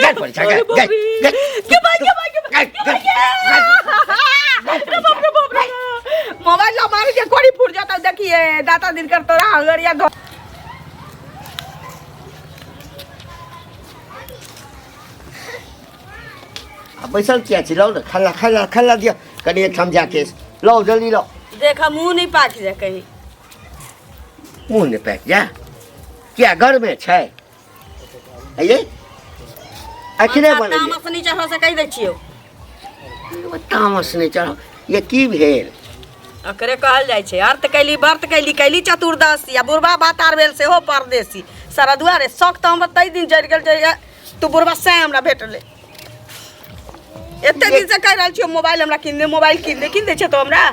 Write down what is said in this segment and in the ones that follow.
गट पड़ जा गट के भाई मोबाइल ला मार के कोड़ी फूट जाता देखिए दाता दिन कर तोरा हगड़िया दो बैसल क्या छी लो खाला दिया कनी समझा के लो जल्दी लो देखा मुंह नहीं पाक जा कहीं मुंह ने पैक जा क्या घर में छै ये अखने बने तामस नहीं चढ़ो से कह दै छियो तामस नहीं चढ़ो ये की भेल अकरे कहल जाय छै अर्थ कैली व्रत कैली चतुर्दशी आ बुढ़वा बातार भेल सेहो परदेसी सारा दुआरे शौक तो हम तई दिन जड़ गेल तू बुढ़वा से हमरा भेटले एते दिन से कह रहल छियो मोबाइल हमरा किन दे छै तो हमरा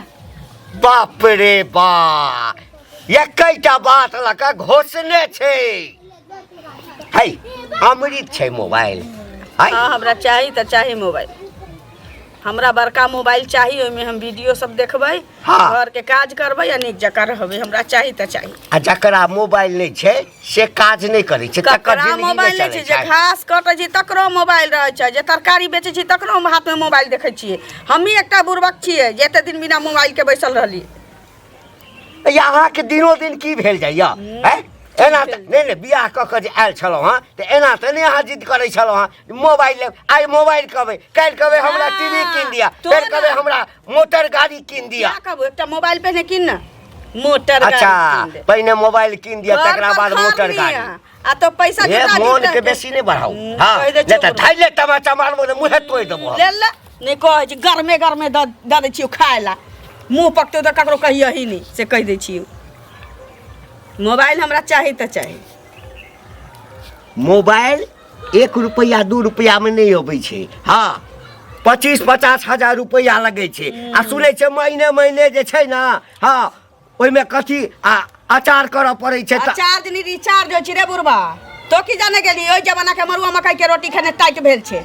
बाप रे बा एकैटा बात लका घोषणे छै है अमृत छै मोबाइल हां हमरा चाही मोबाइल हमरा बड़का मोबाइल चाहिए ओमे हम वीडियो सब देखबै घर के काज करबै या नीक जका रहबै हमरा चाही आ जकरा मोबाइल नहीं छै से काज नहीं करै छै तकरा मोबाइल नहीं छै जे घास काटै छै तकरो मोबाइल रहै छै जे तरकारी बेचै छै तकरो हाथ में मोबाइल देखै छियै हमही एकटा बुर्बक छियै जे एते दिन बिना मोबाइल के बैसल रहली यहाँ के दिनो दिन की भेल जाइया हैं एना नहीं बियाह क के आयल छलो हां त एना त नहीं अहाँ जिद करै छलो हां मोबाइल आई मोबाइल कहबै काल कहबै हमरा टीवी किन दिया फिर कहबै हमरा मोटर गाड़ी किन दिया क्या कहबै एकटा मोबाइल पहले किन ना मोटर गाड़ी अच्छा पहले मोबाइल किन दिया तकरा बाद मोटर गाड़ी आ तो पैसा जुटा मोन के बेसी नहीं बढ़ाऊ हां ले त थाइले टमाटर मारबो ने मुहे तोड़ देबो ले ले नहीं कहै छी गरमे द दै छियो खाय ला मुंह पकते त ककरो कहियो ही नहीं से कह दै छियो मोबाइल हमरा चाही त चाही मोबाइल 1 रुपया 2 रुपया में नहीं होबै छै हाँ 25-50 हजार रुपया लगे छै आ सुनै छै महीने जे छै ना हाँ ओइ में कथी आ अचार करऽ पड़ै छै अचार दिन रिचार्ज होय छै रे बुढ़बा तो की जाने गेली ओइ जमाना के मरुआ मकई के रोटी खाने टाइट भेल छै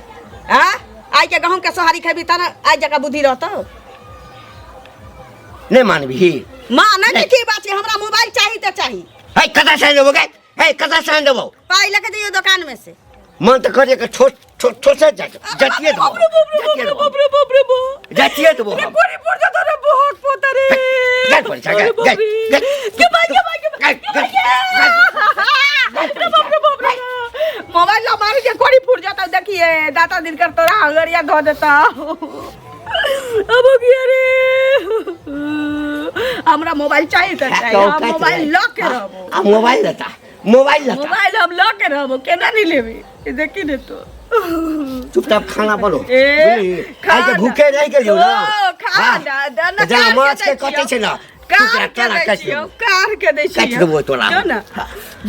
हां आइ के गहूम के सोहारी खेबी त ना आइ जका बुद्धि रहतो नहीं मानबी माने के की बात छै हमरा मोबाइल चाही त चाही है कता से देबो गे है कता से देबो पाई लेके दियो दुकान में से मन त करे के छोट से जतिए दो बाप रे जतिए दो कोरी पड़ जाता रे बहुत पोता रे गट पड़ जा गट के भाई बाप रे मोबाइल ला मार के कोरी फूट जाता देखिए दाता दिन कर तोरा हगड़िया धो देता अब किया रे हमरा मोबाइल चाहिए त चाहिए हम मोबाइल लॉक के रहबो आ मोबाइल हम लॉक के रहबो केना नहीं लेबी देखी ने तो चुपचाप खाना बोलो आज के भूखे रह गेलियो ना खा ना जना माछ के कटे छै ना कार के दै छियो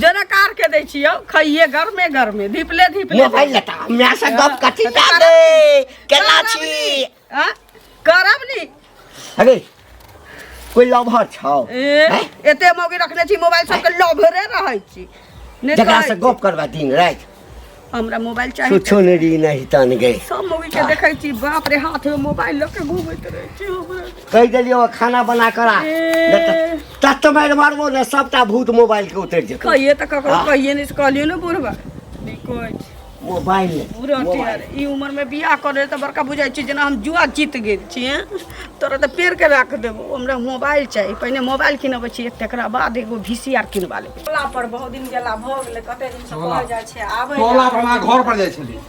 जना कार के दै छियो खइए घर में धीपले मोबाइल लता हमरा से गप कथि ना दे केना छी हां करब नी अरे कोई लभर छौ एते मौगी रखले छी मोबाइल सब के लभरे रहै छी जकरा से गप करबा दिन रात हमरा मोबाइल चाहिए छुछुनरी नहीं तन गए सब मौगी के देखै छी बाप रे हाथ में मोबाइल लेके घूमैत रहै छी हमरा कह देलियो खाना बना करा तत मारबो ना सबटा भूत मोबाइल के उतर जेतौ कहिए त ककरो कहिए नहीं कहलियो ना बुढ़वा निकोय मोबाइल ई उम्र में बियाह करे त बड़का बुझाई छी जना हम जुआ जीत गेल छी तोरा त पेड़ के राख देबो हमरा मोबाइल चाहिए पहले मोबाइल किनबै छी तकरा बाद एगो वीसीआर किनबा लेबै टोला पर बहुत दिन गेला भ गेलै कते दिन से कह जाय छै आबै टोला पर हमरा घर पर जाय छली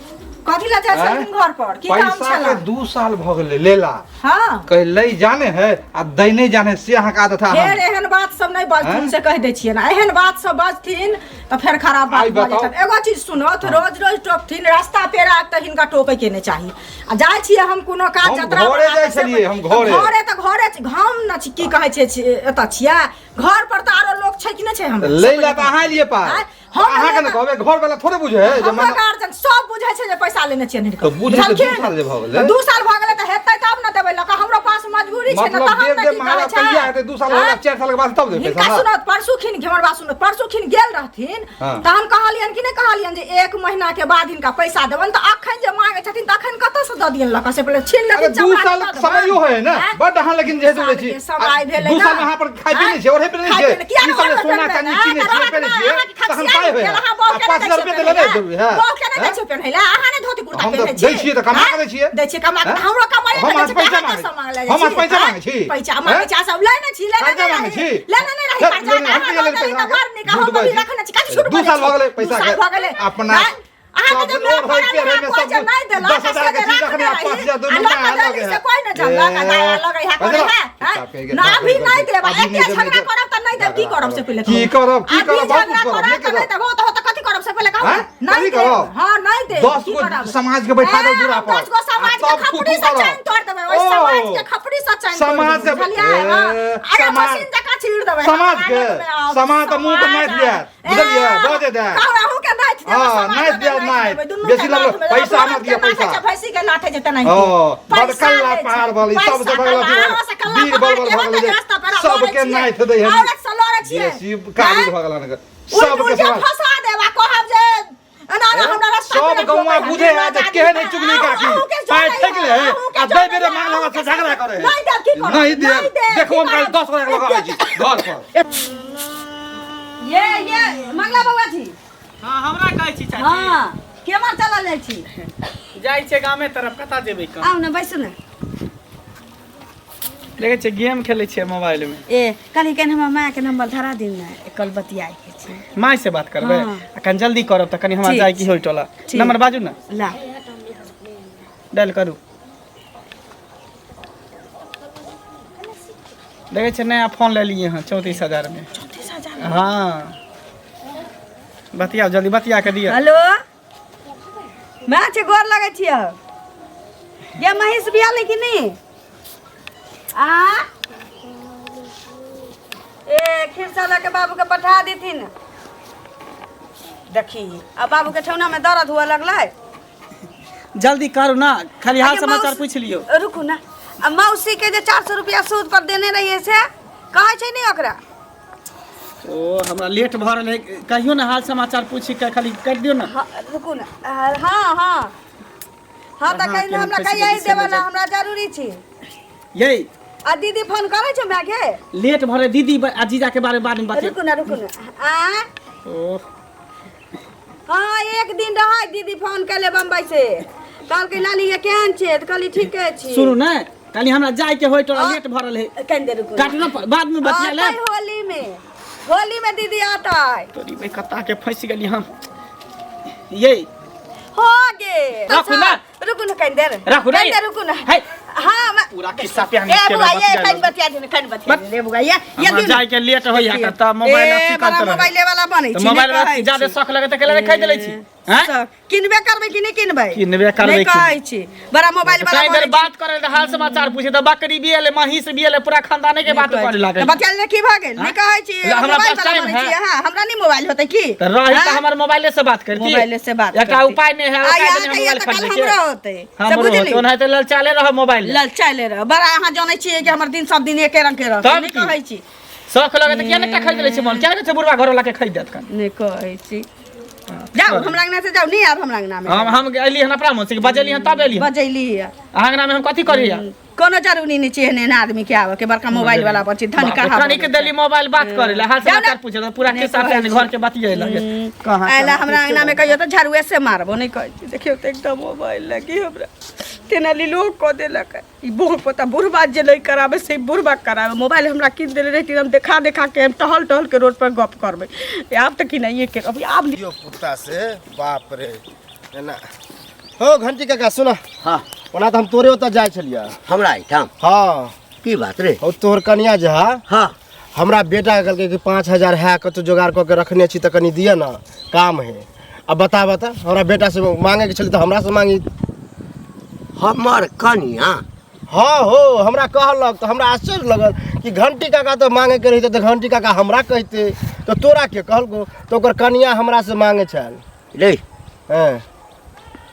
कथि ला जाय छै घर पर की काम छला पैसा के 2 साल भ गेलै लेला हां कह लई जाने है आ दै नहीं जाने से अहाँ का था फेर एहन बात सब नहीं बजथिन से कह दै छियै ना एहन बात सब बजथिन त फेर खराब बात भ जेतन एगो चीज सुनो त रोज टोकथिन रास्ता पेरा त हिनका टोके के नहीं चाहिए आ जाय छियै हम कोनो काज जतरा घरे जाय छलिए हम घरे त घरे घाम न छी की कहै छै एत छियै घर पर त आरो लोग छै कि नहीं छै हम लैला त अहाँ लिए पास अहाँ के न कहबे घर वाला थोड़े बुझे है जे हमरा गार्जियन सब बुझै छै जे पैसा लेने छियै नहीं तो बुझे 2 साल जे भ गेलै 2 साल भ गेलै त हेतै तब न देबै लका हमरो पास मजबूरी छै मतलब तहन देर न दे की महाराज कहै कहिया हेतै 2 साल होला 4 साल के बाद तब दे हिनका पैसा सुनत परसू खिन हमर बात सुनत परसू खिन गेल रहथिन तहन कहलियन कि नहि कहलियन जे 1 महीना के बाद हिनका पैसा देबन त अखन जे मांगे छथिन त अखन कतऽ से द दियन लका से पहिले छीन लेथिन 2 साल समयो है ना बड हां लेकिन जे जोड़े छी 2 साल में यहां पर खाइ पी नहीं छै और हे पे नहीं छै ई साल सोना चांदी चीनी छै पे नहीं छै तखन पाए होय 5000 रुपया देले नहीं देबी है बोल के नहीं छै पहिला अहाँ ने धोती कुर्ता हम पहिनै दै छियै त कमा के दै छियै दै छियै कमा के हमरो कमाई हम आज पैसा मांगे हम आज पैसा मांगे छी पैसा मांगे छी सब ले न छी ले मांगे छी लेना नहीं रही पैसा हम के ले पैसा घर निकाल हम भी रखने छी काहे शुरू 2 साल भ गेलै पैसा के अपना अहाँ के जब होय के रे में सब नहीं देला 10,000 के चीज रखने 5,000 दो महीना लगे से कोई न जानला का दाया लगे है करे है ना भी नहीं देबा एके झगड़ा करब त नहीं देब की करब से पहले की करब बहुत कुछ करब नहीं करब देबो त कथि करब से पहले कहू नहीं करब हां नहीं दे 10 गो समाज के बैठा दो दूरा पर 10 गो समाज के खपड़ी से चैन तोड़ देबे ओइ समाज के खपड़ी से चैन समाज के समाज जका छीड़ देबे समाज त मुंह पे नहीं दिया बुझलिए दे दे कहू के नहीं दे हां नहीं दिया नहीं बेसी लग पैसा मत दिया पैसा भैंसी के लाठे जते नहीं बड़कल्ला पहाड़ वाली सबसे बड़ा वीर बलबल भगल सबके नाइथ दे है औरत सलोरे छियै शिव काली भगल न सबके फंसा देबा कहब जे अनारा हमरा रास्ता सब गौवा बुझे है जे केहे नहीं चुगली काकी पाए ठेक ले आ दे बेरे मांग लगा से झगड़ा करे नहीं दे की कर नहीं दे देखो हम कल 10 लाख लगा छी घर पर ये मंगला बाबा जी हां हमरा कहै छी चाची हां केमर चलल जाइ छी जाइ छै गामे तरफ कता जेबै कम आउ न बैसु न देखै छै गेम खेलै छै मोबाइल में ए कल के हमर मां के नंबर धरा दिन न कल बतियाए के छै माय से बात करबै अखन जल्दी करब त कनी हमरा जाय की होय टोला नंबर बाजू न ला डायल करू देखै छै नया फोन ले लिए हां 34,000 में 34,000 हां बतिया जल्दी बतिया के दिया हेलो मैं छे गोर लगे छियै ये महेश बिया ले कि नहीं आ ए खिरसाला के बाबू के पठा देथिन देखी अब बाबू के ठौना में दर्द हुआ लगलै जल्दी करू ना खाली हाल समाचार पूछ लियो रुकू ना अब मौसी के जे 400 रुपया सूद पर देने रहिए से कहै छै नहीं ओकरा ओ हमरा लेट भ रहल है कहियो ना हाल समाचार पूछि के खाली कर दियो ना रुकू ना हां हां हां त कहि हमरा कहिया देबला हमरा जरूरी छै यही आ दीदी फोन करे छै हमरा के लेट भरे दीदी आ जीजा के बारे में बात रुकू ना आ ओ हां एक दिन रहा दीदी फोन केले बम्बई से कल के लाली के केहन छै त कहली ठीके छी सुनू ना खाली हमरा जाय के होय तोरा लेट भरल है कन दे रुकू काटना बाद में बतिया ले होली में दीदी आता है तोरी बे कता के फंस गेली हम ये हो गे रखू ना रुकू ना कन दे रखू ना रुकू ना है हां पूरा किस्सा पे हम ए बुआ ये कन बतिया दे ले बुआ ये दिन जाय के लेट होय या त मोबाइल अच्छी कर मोबाइल वाला बनै छै मोबाइल में ज्यादा शौक लगे त केला खरीद लै छी हैं किनबे करबै कि नहीं किनबै किनबे करबै नहीं कहै छी बड़ा मोबाइल वाला इधर बात करे त हाल समाचार पूछे त बकरी बिएले महिष बिएले पूरा खानदाने के बात करे लागे बतिया ले की भ गेल नहीं कहै छी हमरा पास टाइम है हां हमरा नहीं मोबाइल होतै की त रही त हमर मोबाइले से बात करती मोबाइले से बात एकटा उपाय नहीं है उपाय नहीं मोबाइल खरीद के हमरा होतै से बुझली तो नहीं त ललचाले रह मोबाइल ललचाले रह बड़ा अहाँ जानै छियै कि हमर दिन सब दिन एके रंग के रह नहीं कहै छी शौक लगे त किया नहीं खरीद ले छी मन क्या छै बुढ़वा घर वाला के खरीद देत कन नहीं कहै छी जाओ हमरा अंगना से जाओ नहीं आब हमरा अंगना में हम एली हन अपना मुंह से बजली हन तब एली बजैली अंगना में हम कथि करिया कोनो जरूरी नहीं छै एहन आदमी के आवे के बड़का मोबाइल वाला पर छी धन कहा कनी के देली मोबाइल बात करे ला हाल समाचार पूछे त पूरा के साथ घर के बतिये लगे कहां आइला हमरा अंगना में कहियो त झाड़ुए से मारबो नहीं कहै देखियो त एकदम मोबाइल लगी हमरा तेनाली लोग को देलक ई बहुत पता बुढ़बा जे लई करावे से बुढ़बा करावे मोबाइल हमरा किन देले रहती हम देखा के हम टहल के रोड पर गप करबै आब त कि नहीं के अभी आब लियो कुत्ता से बाप रे है ना हो घंटी काका सुना हां ओना त हम तोरे ओता जाय छलिया हमरा ठाम हां की बात रे ओ तोहर कन्या जे हा हां हमरा बेटा कहलकै कि 5,000 है कतो जोगाड़ क के रखने छी त कनी दिया ना काम है अब बता हमरा बेटा से मांगे के छली त हमरा से मांगी हमर कन्या हाँ हो हमरा कहलक तो हमरा आश्चर्य लगल कि घंटी काका तो मांगे के रहिते तो घंटी काका हमरा कहते तो तोरा के कहलको तो ओकर कन्या हमरा से मांगे छल रे हैं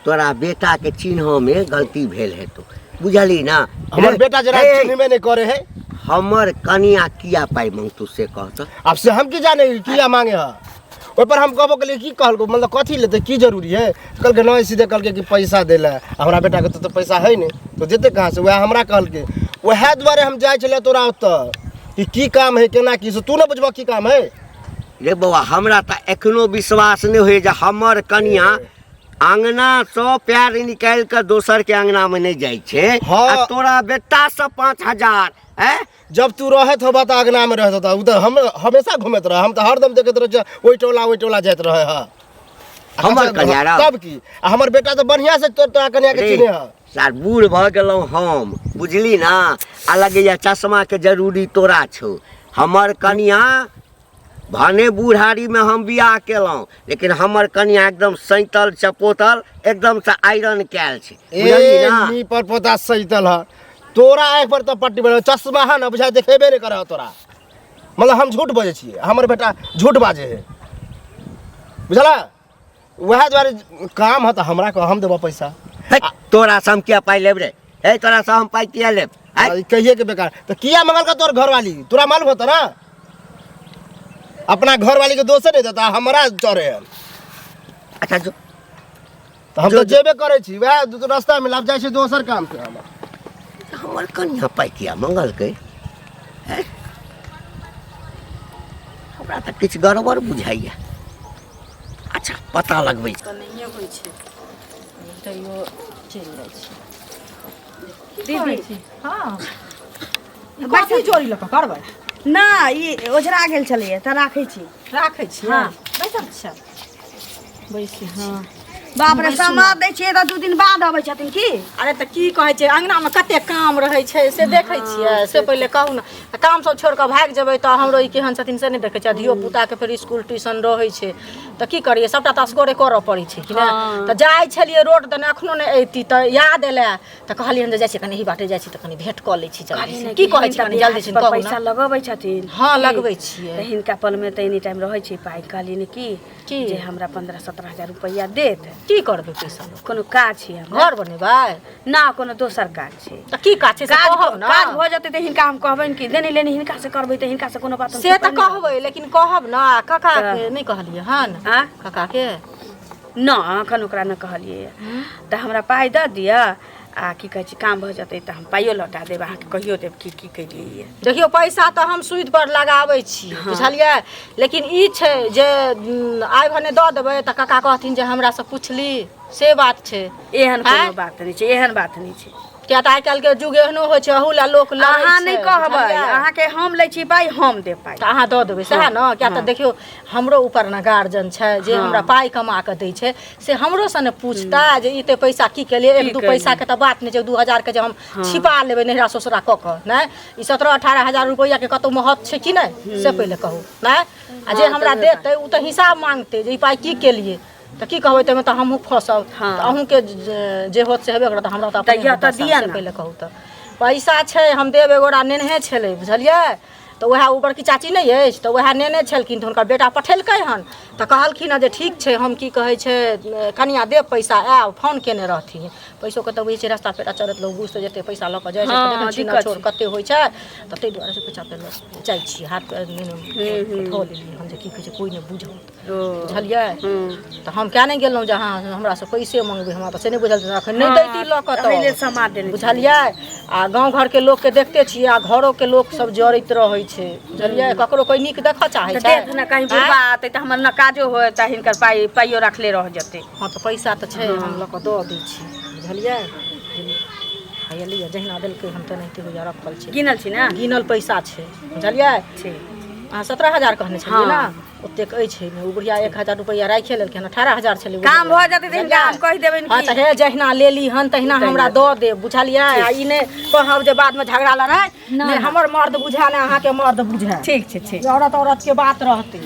तोरा बेटा के चिन्ह में गलती भेल है तो बुझली ना हमर बेटा जरा चिन्हबे नहीं करे है। हमर कनिया किया पाई मांग तू से कहत अब से हम की जाने किया मांगे है ओइ पर हम कहबो के लिए की कहल को मतलब कथी लेते की जरूरी है कल के नहीं सीधे कल के कि पैसा देला हमरा बेटा के तो पैसा है नहीं तो देते कहाँ से वह हमरा कहल के वह द्वारे हम जाय छले तोरा ओत की काम है केना की से तू न बुझबो की काम है रे बौआ हमरा त एखनो विश्वास नहीं होय जे हमर कनिया आंगना से प्यार निकाल कर दोसर के आंगना में नहीं जाय छे हाँ। आ तोरा बेटा से 5000 है जब तू रहत हो बात आगना में रहत होता उधर हम हमेशा घूमत रह हम तो हरदम देखत रह ओइ टोला जात रहे ह हमर कन्या रा तब की आ हमर बेटा तो बढ़िया से तोरा कन्या के चिन्हे ह सार बूढ़ भ गेलौ हम बुझली ना आ लगे या चश्मा के जरूरी तोरा छौ हमर कन्या भने बुढ़ारी में हम बियाह केलौं लेकिन हमर कन्या एकदम सैतल चपोतल एकदम से आयरन कैल छै बुझली ना नी पर पोता सैतल ह तोरा एक पर तो पट्टी बन चश्मा है ना बुझा देखेबे नहीं करे तोरा मतलब हम झूठ बजे छिए हमर बेटा झूठ बाजे है बुझला वह द्वारे काम है तो हमरा को हम देबो पैसा तोरा से हम क्या पाई लेब रे हे तोरा से हम पाई किया लेब कहिए के बेकार तो किया मंगल का तोर घर वाली तोरा मालूम होता ना अपना घर वाली के दोषे नहीं देता हमरा चोरे है अच्छा जो तो हम तो जेबे करे छी वह रास्ता में लाभ जाय छै दोसर काम से हमर कन्या पाई किया मंगल के हमरा त किछ गड़बड़ बुझाइया अच्छा पता लगबै नहीं होइ छै तैयो चलि जाइ छै दीदी हाँ कथी चोरी लऽ कऽ करबै ना ई ओझरा गेल छलैया त राखै छी राखै छी हाँ। बैसल छै बैसी हाँ बाप रे समाद दै छियै त 2 दिन बाद अबै छथिन की अरे तऽ की कहै छै अंगनामे कते काम रहै छै से देखै छियै से पहिले कहू ने काम सब छोड़ कऽ भागि जेबै तऽ हमरो ई केहन छथिन से नहि देखै छियै धियो पुताके फेर स्कूल ट्यूशन रहै छै तऽ की करियै सबटा तऽ असगरे करऽ पड़ै छै कि ने तऽ जाइ छलियै रोड दने एखनो नहि अइती तऽ याद एलै तऽ कहलियै जे जाइ छी कनि ई बाटे जाइ छी तऽ कनि भेंट कऽ लै छी जल्दी की कहै छी कनि जल्दी से कहू पैसा ने लगबै छथिन हाँ लगबै छियै त हिनका पल में त एनी टाइम रहै छै पाइ कहलिन की जे हमरा 15-17 हजार रुपया देत की करबै पैसा कोनो काज छै हमरा घर बनेबै ना कोनो दोसर काज छै तऽ की काज छै से कहब ने काज भ जतै त हिनका हम कहबैन कि देने लेने हिनका से करबै त हिनका से कोनो बात से तऽ कहबै लेकिन कहब ना काका के नहीं कहलियै हन काका के ना अखन ओकरा न कहलियै त हमरा पाइ द दिया आ की कहै छै काम भ जतै त हम पाइयो लौटा देब अहाँ के कहियो देब की केलियै देखियो पैसा तऽ हम सूद पर लगाबै छी बुझलियै लेकिन ई छै जे आइ भने दऽ देबै तऽ काका कहथिन जे हमरा से पुछली से बात छै एहन कोनो बात नहीं छै एहन बात नहीं छै किया तऽ आइ काल्हि के जुग एहनो होइ छै अहू ला लोक लड़ै छै अहाँ नहीं कहबै अहाँ के हम लै छी पाइ हम देब पाइ तऽ अहाँ दऽ देबै सएह ने किया तऽ देखियो हमरो ऊपर ने गार्जियन छै जे हमरा पाइ कमा कऽ दै छै से हमरो से ने पूछता जे ई ते पैसा की केलिए 1-2 पैसा के तऽ बात नहीं छै 2000 के जे हम छिपा लेबै नहिरा ससुरा कऽ कऽ नहि ई 17-18 हजार रुपैया के कतौ महत्व छै कि नहीं से पहिले कहू नहि आ जे हमरा देतै उ तऽ हिसाब मांगतै जे ई पाइ की केलिए तऽ की कहबै तमे तऽ हमहूँ फसब तऽ अहूँके जे होत से हेबे करत तऽ हमरा तऽ दिया से पहिले कहू तऽ पैसा छै हम देब एगोरा नेनहे छलै बुझलियै तऽ वएह ऊपर की चाची नहीं अछि तऽ वएह नेने छलखिन तऽ हुनकर बेटा पठेलकै हन तऽ कहलखिन जे ठीक छै हम की कहै छै कनिया देब पैसा आयब फोन केने रहथिन पैसो के तऽ बुझै छै रास्ता पेटा चलत लोग बुझते जते पैसा लऽ कऽ जाइ छै देखै छी ना छोड़ कते होइ छै तऽ ताहि दुआरे से पैसा पे जाइ छी हाथ धो लेलियै हम जे की कहै छै कोई नहि बुझत बुझलियै तऽ हम क्या नहीं गेलहुँ जे अहाँ हमरा से पैसे मंगबै हमरा तऽ से नहीं बुझल अखन नहीं दैती लऽ कऽ पहिले समाद देने बुझलियै आ गाँव घर के लोग के देखते छियै आ घरो के लोग सब जड़ैत रहै छै बुझलियै ककरो कोई नीक देखऽ चाहै छै देख न कहीं बुढ़बा आतै त हमर न काजो होय त हिनकर पाइयो रखले रह जतै हाँ तऽ पैसा तऽ छै हम लऽ कऽ दऽ दै छी बुझलियै लिअ जहिना देलकै हम तेनाहिते होइया रखल छै गिनल छी ना गिनल पैसा छै बुझलियै अहाँ 17,000 कहने छलियै ना ओतेक अछि ने उ बुढ़िया 1,000 रुपैया राखि लेलखिन 18,000 छलै काम भ जतै त हिनका हम कहि देबनि हाँ तऽ हे जहिना लेली हन तहिना हमरा दऽ देब बुझलियै आ ई नहि कहब जे बाद में झगड़ा लड़ाई नहीं हमर मर्द बुझा ने अहाँ के मर्द बुझा ठीक छै ठीक औरत के बात रहतै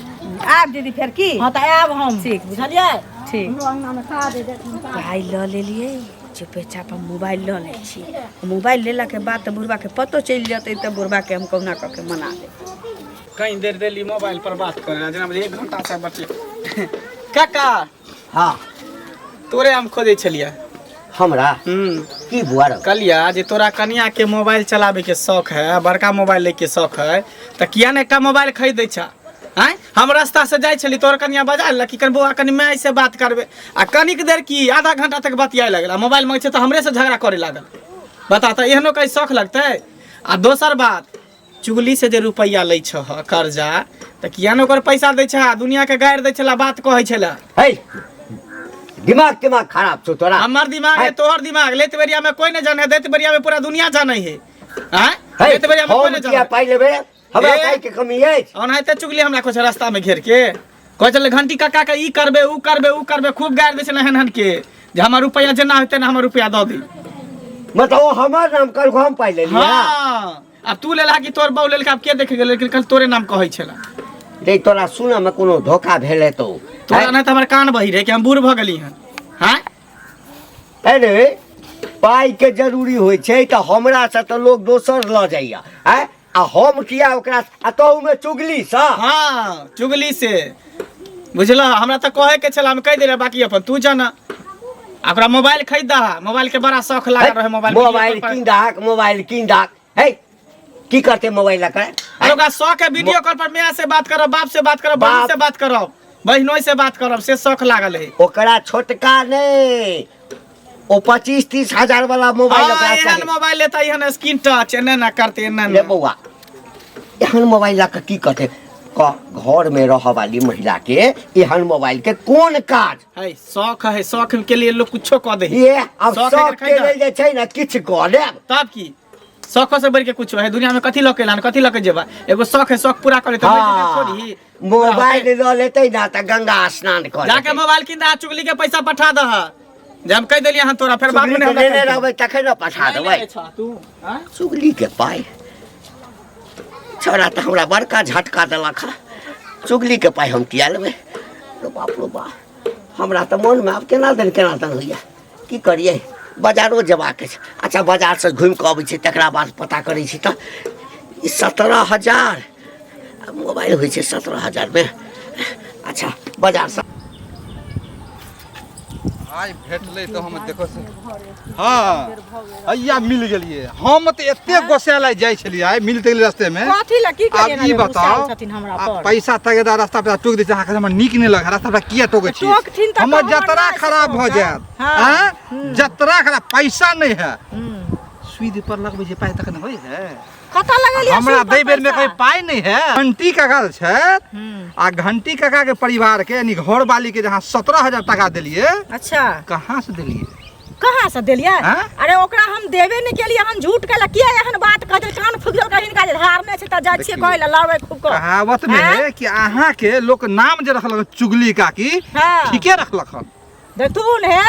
आब दीदी फेर की हाँ तऽ आयब हम ठीक बुझलियै ठीक अंगना में खा दे पाइ लऽ लेलियै चुपे चाप हम मोबाइल लऽ लै छी मोबाइल लेला के बाद तऽ बुढ़बा के पतो चलि जेतै तऽ बुढ़बा के हम कहुना कऽ के मना देब कहीं देर देली मोबाइल पर बात करे जेना 1 घंटा से बचे काका हाँ तोरे हम खोजे छलिए हमरा की बुआर कलिया जे तोरा कनिया के मोबाइल चलावे के शौक है, बड़का मोबाइल ले के शौक है, तो किया ने एकटा मोबाइल खरीद दै छ? हैं हम रास्ता से जाय छली, तोर कनिया बजा ल कि कर बौआ कनी मैं से बात करबे, आ कनिक देर की आधा घंटा तक बतियाए लगल, मोबाइल मांगे छै तो हमरे से झगड़ा करे लागल। बता त एहनो कहीं शौक लगते? आ दोसर बात, चुगली से जे रुपैया लै छ कर्जा, त किया ने ओकर पैसा दै छ? दुनिया के गायर दै छला, बात कहै छला। हे दिमाग खराब छौ तोरा। हमर दिमाग है तोहर दिमाग, लेत बेरिया में कोई नहीं जाने, देत बेरिया में पूरा दुनिया जाने है। हैं लेत बेरिया में कोई नहीं जाने। पाई लेबे हमरा काहे के कमी है? ओनाहिते चुगली हमरा कुछ रास्ता में घेर के कह चल घंटी काका के ई करबे ऊ करबे ऊ करबे, खूब गायर दै छले हन के जे हमर रुपैया जेना होते ना हमर रुपैया द दी। मतलब हमर नाम कल हम पाई ले लिया। हां अब तू लेला कि तोर बाऊ लेलका, अब के देख गेल, लेकिन कल तोरे नाम कहै छला। रे तोरा सुना में कोनो धोखा भेले तो तोरा नहीं तो हमर कान बही रे कि हम बूढ़ भ गेली हन। हैं अरे पाई के जरूरी होय छै त हमरा से त लोग दोसर ल जाइया। हैं आ हम किया ओकरा आ तहु में चुगली सा? हां चुगली से बुझला। हमरा त कहे के छला, हम कह दे रे, बाकी अपन तू जाना। ओकरा मोबाइल खरीद दहा, मोबाइल के बड़ा शौक लागल रहे। मोबाइल किन दाक है की करते मोबाइल ला करे? अरे ओकरा शौक है वीडियो कॉल पर मैं से बात करब, बाप से बात करब, बहन से बात करब, बहनोई से बात करब, से शौक लागल है। ओकरा छोटका ने ओ 25-30 हजार वाला मोबाइल ओकरा एहन चाहिए। मोबाइल लेता एहन स्क्रीन टच एने ना करते एने ले ना। बौआ एहन मोबाइल ला के की करते? घर में रह वाली महिला के एहन मोबाइल के कौन काज है? शौक है, शौक के लिए लोग कुछो कह दे। ये अब शौक के लेल जे छै ना किछ कह देब। तब की शौक से बढ़ के कुछ है दुनिया में? कथी लके लान, कथी लके जेबा? एगो शौक है, शौक पूरा करे तो थोड़ी मोबाइल ल लेते ना त गंगा स्नान कर जाके मोबाइल किन दा, चुगली के पैसा पठा दह। जब हम कह देलिए हन तोरा, फिर बाद में लेने रहबै तखन न पठा देबै। तू चुगली के पाई छोरा त हमरा बड़का झटका देलक है। चुगली के पाई हम किया लेबै? रो बाप हमरा त मन में आब केना दिन होइया। की करिए बाजारो जेबाक छै। अच्छा बाजार से घुमि के अबै छै, तकरा बाद पता करै छी त 17,000 मोबाइल होइ छै 17,000 में। अच्छा बाजार से आज भेटले तो हम देखो से हां अइया मिल गेलिए। हम त एते गोसाला जाय छलिए, आइ मिलते रास्ते में। कथी ला की करिए ना? ई बताओ छथिन हमरा आ पर पैसा तगेदा रास्ता पे टोक दै छै, अहाँ हमरा नीक नहि लगे। रास्ता पे किया टोकै छी? टोकथिन त हमर हमर जतरा नाश खराब भ भऽ जायत। हां जतरा खराब, पैसा नहीं है। सुई पर लगबै छै पाइ तखन होय है? कता लगलिए? हमरा दे बेर में कोई पाई नहीं है। घंटी काका छै आ घंटी काका के परिवार के यानी घर वाली के जहां 17,000 टका देलिए। अच्छा कहां से देलिए? कहाँ से दिलिए? हाँ? अरे ओकरा हम देबे नहीं केलिए, हम झूठ कहला। किया एहन बात कह देल? कान फुक देल कहिन का धार नहीं छै त जाय छिए कहै ला लावे खूब को। कहावत में है कि अहाँ के लोग नाम जे रखलक चुगली काकी, हाँ। ठीके रखलक हन। देखथुन है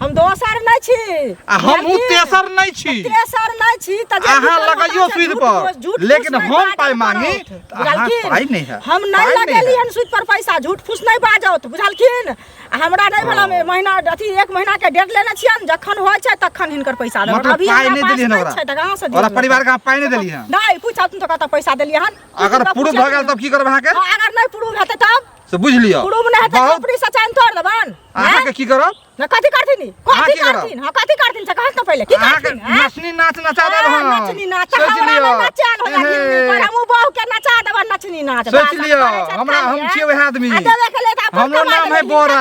हम दोसर नहीं छी आ हम उ तेसर नहीं छी। तेसर नहीं छी त अहाँ लगाइयो सूद पर, लेकिन हम पाई मांगी त अहाँ पाई नहीं है। हम नहीं लगेलियन सूद पर पैसा, झूठ फूस नहीं बाजौत, बुझलखिन? हमरा नहीं भला में महीना अथी 1 महीना के डेट लेने छियन, जखन होय छै तखन हिनकर पैसा देब। मतलब पाई नहीं देलिए ना छै त कहां से और परिवार का पाई नहीं देलिए हन? नहीं पूछा तुम तो कहता पैसा देलिए हन। अगर प्रूफ भ गेल तब की करब अहाँ के? अगर नहीं प्रूफ हेतै तब से बुझ लियो। प्रूफ नहीं हेतै त अपनी सचाइन तोड़ देबन। अहाँ के की करब? न कथी करथिन? कथी करथिन? हां कथी करथिन से कहत न पहिले की अहाँ के करथिन? नचनी नाच नचा दे रहन। नचनी नाच हमरा नचान हो जाथिन, पर हम बहु के नचा देबन नचनी नाच। सोच लियो हमरा हम छिए वह आदमी। हमरो नाम है बोरा।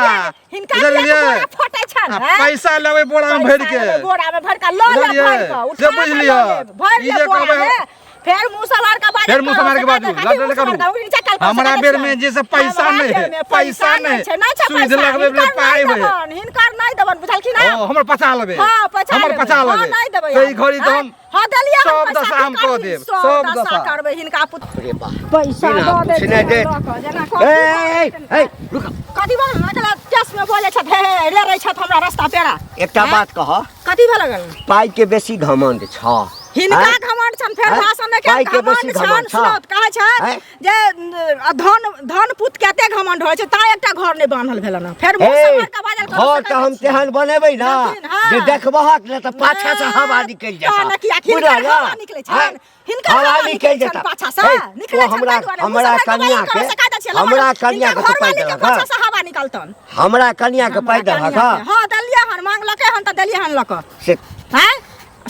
हिनका लिए फोटै छन। पैसा लेबै बोरा में भर के। बोरा में भर के ल ले भर के। जे बुझ लियो भर ले बोरा में। फिर मुंह सवार का बाजू, फिर मुंह सवार के बाजू लड़ करू। हमरा बेर में जे से पैसा नहीं है, पैसा नहीं सुई लगबे में पाई होय। हिनकर नहीं देबन, बुझलखिन? ओ हमर पचा लेबे। हां पचा हमर पचा लेबे। नहीं देबै तई घड़ी तो हम हां देलिए सब दशा हम कह देब। सब दशा करबै हिनका अरे बा पैसा दऽ दे सुने दे। ए रुक कथी बोल नकला केस में बोले छ हे ले रही छ हमरा रास्ता पेरा। एकटा बात कह, कथी भेल गल? पाई के बेसी घमंड छ। हिनका घमंड छन, फेर भाषण में पाई के के बेसी घमंड छन। घमंड छ। सुनत कहै छ जे धन पुत कते घमंड होय छै, ता एकटा घर नै बान्हल भेल ना। फेर मुंह से मार के बाजल कर। घर त हम तेहन बनेबै ना जे देखबहक ने त पाछा से हवा निकल जाता। हिनका हवा निकलै छन, हिनका हवा निकल जाता पाछा से निकलै छन। हमरा कन्या के पाई देलक। पाछा से हवा निकलतन। हमरा कन्या के पाई देलक। हां दलिया हन मांगलकै हन त दलिया हन लक से हैं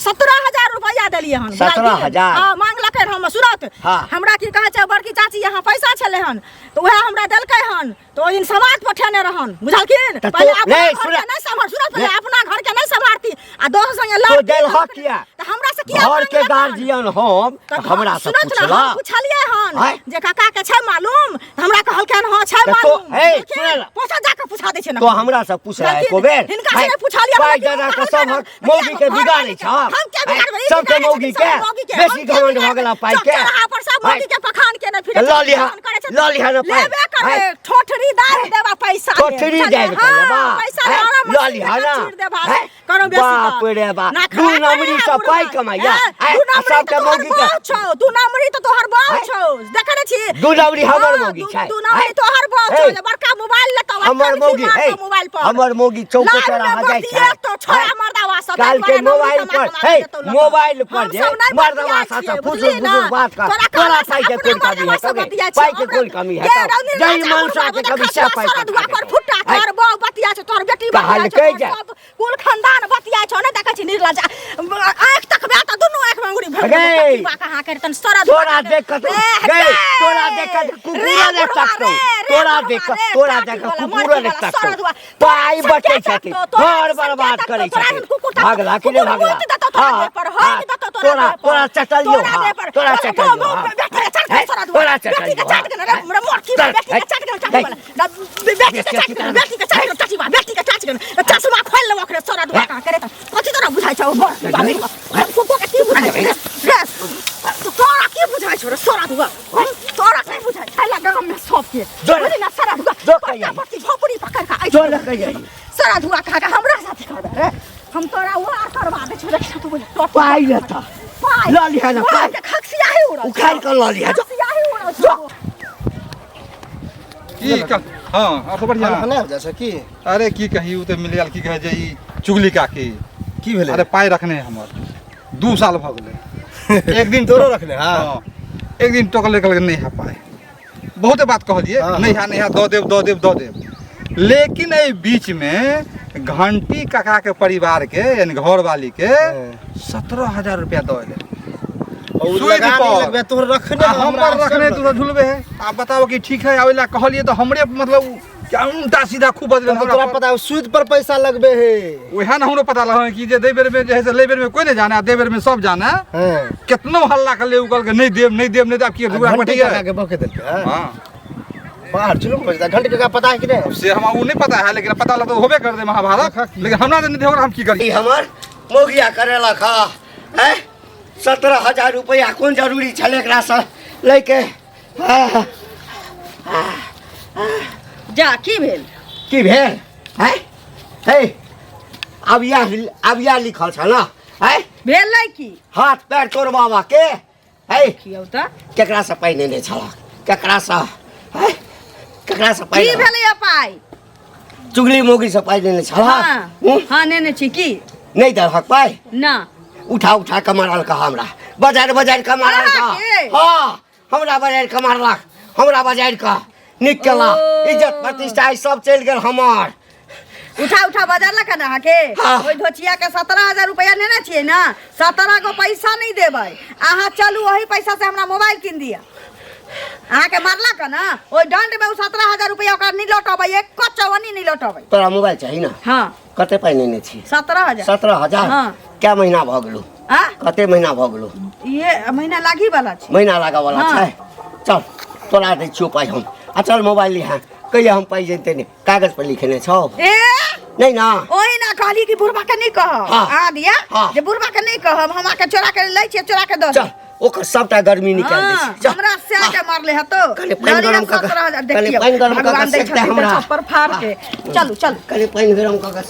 17,000 रुपया देलिए हन 17,000? हां मांगलकै हम सूरत हाँ। हमरा की कहै छै बड़की चाची यहाँ पैसा छलै हन तो वह हमरा देलकै हन तो ओइ दिन समाज पठेने रहन बुझलखिन तो पहले अपना नहीं, घर सुना- के नहीं संभाल सूरत पहले अपना घर के नहीं संभालती आ दोस्त संगे तो लड़ देल ह किया तो हमरा से किया घर के गार्जियन हम हमरा से पूछला पूछलिए हन हैं? जे काका के छै मालूम त हमरा कहलकन हां छै तो मालूम हे, देखिन, सुने ना। पोसा जाके पूछा दै छै ना तो हमरा से पूछला लेकिन एको बेर हिनका से नहीं पूछलिए पाई दादा के सब मौगी के बिगाड़े छ हम क्या बिगाड़बै ई सबके बिगाड़ै मौगी छथिन, के सब मौगी के, बेसी हम क्या घमंड बिगाड़बै? भ गेला पाई के चौराहा पर सब मौगी के पखान के ने फिरे ल लिहा न पाई लेबे करे ठोठरी दाल देबा पैसा के। ठोठरी चल, जाए के हाँ, लेबा पैसा हैं? आराम ल से लिहा देबा, ना चीर देबा, हैं? करो बेसी बाप कर। रे बा ना दू खा नंबरी खा से बुढ़वा। पाई कमाइया हैं? दू नंबरी सबके तो मौगी तोहर के बहू छौ दू नंबरी तो तोहर बहू हैं? छौ देखने छी दू नंबरी हमर हाँ, मौगी छै दू नंबरी हैं? तोहर बहू हे, छौ जे बड़का मोबाइल लेतो हमर मौगी हे हमर मौगी चौको चौराहा जाइ छै तो छोरा मर्दावा सब काल के मोबाइल पर हे मोबाइल पर जे मर्दवा साथ फुसुर फुसुर बात कर तोरा पाई के कोई कमी है तबे पाई के कोई कमी है तो जई मनसा के कभी से पाई पर फुट्टा कर बौ बतिया छ तोर बेटी कहल बतिया कहि छ जा। सब कुल खानदान बतिया छ ने देखै छी निर्लज आंख तकबे त दुनु आंख में अंगुरी भर गे। कहां कर तन सरा तोरा देख के गई तोरा देख के कुकुरा ने तकतो तोरा देख के कुकुरा ने तकतो पाई बटे छथि घर बर्बाद करे छथि भागला कि नहीं भागला हां तोरा तोरा चटलियो हां तोरा चटलियो तोरा चटलियो चश्मा खोल लेबो करे सरा दुआ का करे कथि तोरा बुझाइ छौ तोरा की बुझाइ छौ रे सरा दुआ तोरा की बुझाइ छै लगा में सब के बुझि ना सरा दुआ पत्ती झोपड़ी पकड़ के आई जो न कहिए सरा दुआ का हमरा साथ कर रे हम तोरा वो करवा दे छौ देख तू बोल पाई लेता पाई ल लिहा न पाई खक्सिया है उड़ा उखाड़ कर ल लिहा जो खक्सिया है उड़ा की का हां और सब बढ़िया नहीं हो जा सकी अरे की कही उ त मिल गेल की कहे जे ई चुगली काकी की भेले अरे पाई रखने हमर 2 साल भ गेले एक दिन तोरो रखने हां हाँ, एक दिन टोकले कल नहीं है पाए बहुते बात कहलिए हाँ, नहीं है नहीं है दो देव लेकिन ए बीच में घंटी काका के परिवार के यानी घर वाली के 17,000 रुपया दे और सुई लगा पर। नहीं लगबे तोर रखने हमर रखने तू झुलबे है आप बताओ कि ठीक है आवेला कहलिए तो हमरे मतलब क्या उल्टा सीधा खूब बदले तोरा पता है सूद पर पैसा लगबे है वह ना हमरो पता लगा कि जे देबेर में जे है से लेबेर में कोई नहीं जाना देबेर में सब जाना हां कितनो हल्ला कर ले उकल के नहीं देब अब की झगड़ा घंटे पटी का है के बके देलके हां हां बाहर चलो बजदा घंटे का पता है कि नहीं से हम वो नहीं पता है लेकिन पता लगा तो होबे कर दे महाभारत लेकिन हमरा नहीं देखो हम की ई करी हमर मौगिया करेला खा हैं 17,000 रुपया कौन जरूरी छले एकरा से लेके जा की भेल की भेल हैं हे अब या लिखल छ ना हैं भेल नै की हाथ पैर तोड़ बाबा के है कियौ त केकरा से पाई नहीं छला केकरा से है केकरा से पाई की भेलै पाई चुगली मोगी से पाई नहीं छला हां हां नेने छी की नहीं दलहक पाई ना उठा के मारल का हमरा बाजार का मारल का हां हमरा बाजार का निकला इज्जत प्रतिष्ठा सब चल गेल हमार उठा बाजार ला कना के हाँ। ओइ धोचिया के 17,000 रुपया नेने छियै ना 17 गो पैसा नहीं देबै अहाँ चलू वही पैसा से हमरा मोबाइल किन दिया अहाँ के मारला का ना ओइ दंड में 17,000 रुपया ओकरा नहीं लौटबै एक कचवनी नहीं लौटबै तोरा मोबाइल चाहिए ना हां कते पाई नहीं छी 17,000 17,000 हाँ। क्या महीना भ गेलू हां कते महीना भ गेलू ये महीना लागी वाला छै महीना लगा वाला हाँ। छै चल तोरा दे छियो पाई हम आ चल मोबाइल लिहा कहिया हम पाई जैते ने कागज पर लिखने छौ ए नहीं ना ओही ना कहली कि बुढ़बा के नहीं कह हाँ। आ दिया हाँ। जे बुढ़बा के नहीं कह हम के चोरा के लै छियै चोरा के दो चल ओकर सबटा गर्मी निकाल दे हाँ, चल हमरा से आके मारले हतो कने पानी गरम कऽ के- कने देखियो पानी गरम कऽ के भगवान दै सेक दे छथिन हमरा। छप्पर फाड़ के चलू चलू कने पानी गरम क के